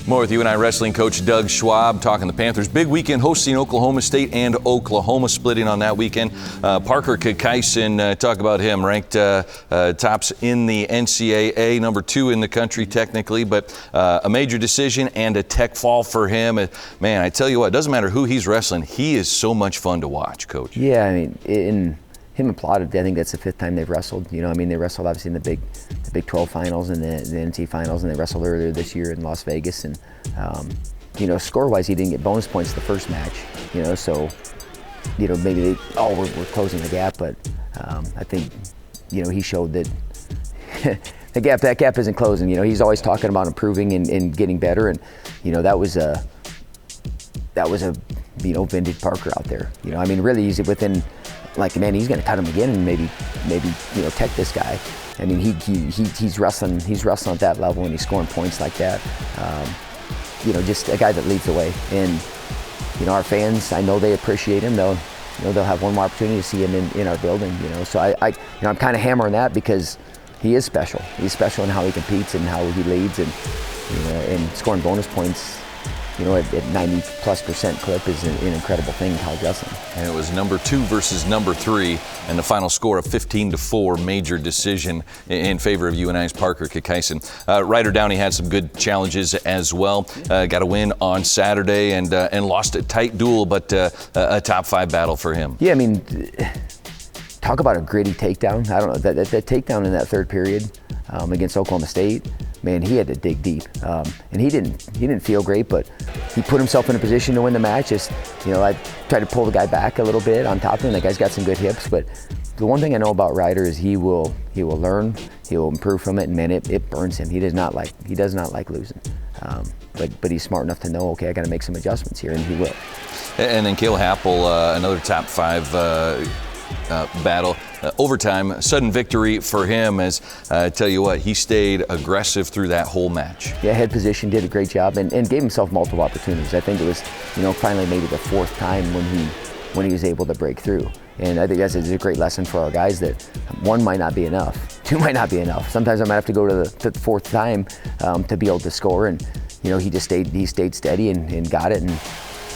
More with UNI Wrestling coach Doug Schwab talking the Panthers. Big weekend hosting Oklahoma State and Oklahoma, splitting on that weekend. Parker Kikaisen, talk about him, ranked tops in the NCAA, number 2 in the country technically, but a major decision and a tech fall for him. Man, I tell you what, it doesn't matter who he's wrestling, he is so much fun to watch, Coach. Yeah, I mean, him and Plotted, I think that's the 5th time they've wrestled. You know, I mean, they wrestled obviously in the Big 12 finals and the NC finals, and they wrestled earlier this year in Las Vegas. And you know, score-wise, he didn't get bonus points the first match. You know, so you know, maybe we're closing the gap, but I think you know, he showed that that gap isn't closing. You know, he's always talking about improving and getting better, and you know, that was a you know, vintage Parker out there. You know, I mean, really, he's within. Like, man, he's going to cut him again and maybe you know, tech this guy. I mean, he's wrestling at that level and he's scoring points like that. You know, just a guy that leads the way. And you know, our fans, I know they appreciate him. They'll have one more opportunity to see him in our building. You know, so you know, I'm kind of hammering that because he is special. He's special in how he competes and how he leads, and you know, and scoring bonus points. You know, at 90+% clip is an incredible thing in college wrestling. And it was number 2 versus number 3, and the final score of 15-4, major decision in favor of UNI's Parker Kikaisen. Ryder Downey had some good challenges as well. Got a win on Saturday and lost a tight duel, but a top 5 battle for him. Yeah, I mean, talk about a gritty takedown. I don't know, that takedown in that third period against Oklahoma State. Man, he had to dig deep, and he didn't feel great, but he put himself in a position to win the match. Just, you know, I tried to pull the guy back a little bit on top of him. The guy's got some good hips, but the one thing I know about Ryder is he will learn, he will improve from it, and man, it burns him. He does not like losing, but he's smart enough to know, okay, I got to make some adjustments here, and he will. And then Cale Happel, another top 5 battle. Overtime, sudden victory for him, as I tell you what, he stayed aggressive through that whole match. Yeah, head position, did a great job, and gave himself multiple opportunities. I think it was, you know, finally maybe the 4th time when he was able to break through. And I think that's a great lesson for our guys, that 1 might not be enough, 2 might not be enough. Sometimes I might have to go to the 4th time to be able to score, and you know, he stayed steady and got it. And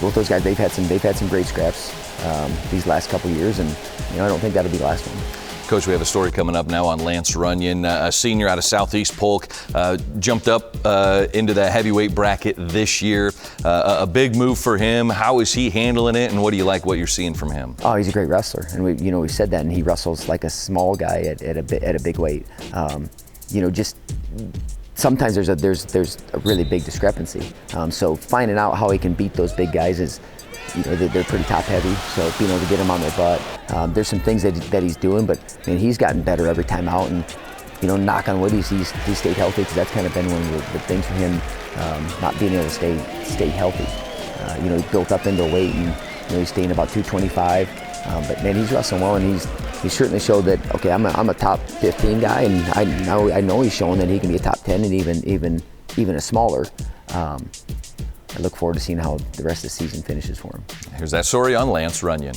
both those guys, they've had some great scraps these last couple years, and you know, I don't think that'll be the last one. Coach, we have a story coming up now on Lance Runyon, a senior out of Southeast Polk, jumped up into the heavyweight bracket this year. A big move for him. How is he handling it, and what do you like what you're seeing from him? Oh, he's a great wrestler, and we said that, and he wrestles like a small guy at a big weight. You know, just sometimes there's a really big discrepancy. So finding out how he can beat those big guys is, you know, they're pretty top heavy, so being able to get him on their butt. There's some things that he's doing, but man, he's gotten better every time out, and you know, knock on wood, he's stayed healthy, because that's kind of been one of the things for him, not being able to stay healthy. You know, he built up into a weight, and you know, he's staying about 225. But man, he's wrestling well, and he's certainly showed that, okay, I'm a top 15 guy, and I know he's showing that he can be a top 10 and even a smaller. I look forward to seeing how the rest of the season finishes for him. Here's that story on Lance Runyon.